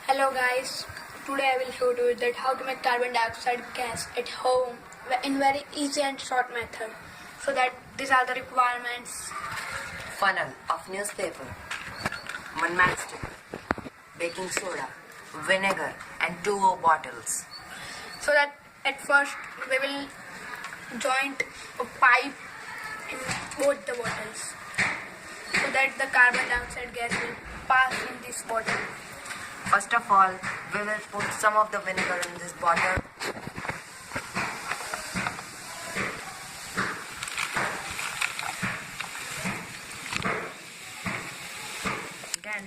Hello guys, today I will show you that how to make carbon dioxide gas at home in very easy and short method. So that these are the requirements. Funnel of newspaper, one matchstick, baking soda, vinegar and 2 bottles. So that at first we will joint a pipe in both the bottles so that the carbon dioxide gas will pass in this bottle. First of all, we will put some of the vinegar in this bottle. Then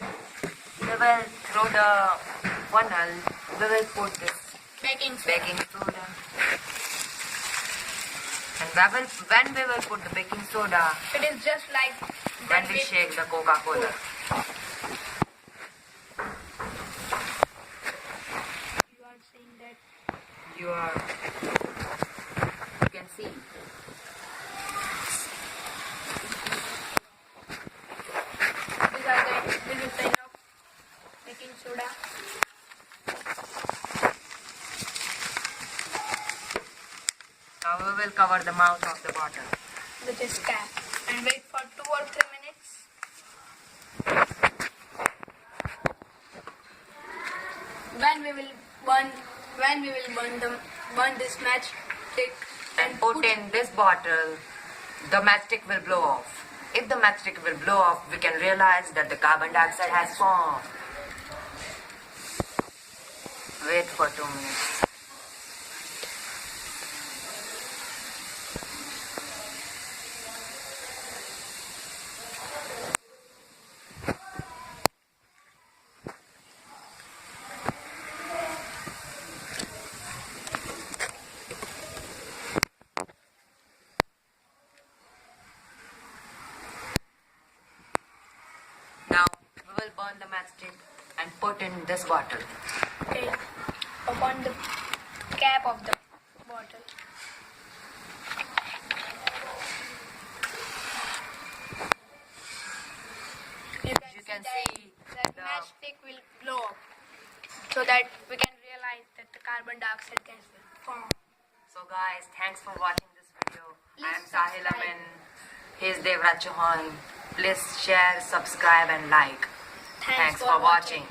we will through the funnel, we will put this Baking soda. And when we will put the baking soda, it is just like when we shake the Coca-Cola. You are saying that You can see. this is kind of baking soda. Now we will cover the mouth of the bottle. With this cap and wait for 2 or 3 minutes. When we will burn this matchstick And put in this bottle, the matchstick will blow off. If the matchstick will blow off, we can realize that the carbon dioxide has formed. Wait for 2 minutes. Now we will burn the matchstick and put in this bottle. Okay, upon the cap of the bottle. You can see that the matchstick will blow up, so that we can realize that the carbon dioxide gas will form. So guys, thanks for watching this video. I am Please Sahil subscribe. Amin. He is Devraj Chauhan. Please share, subscribe and like. Thanks Thanks for watching.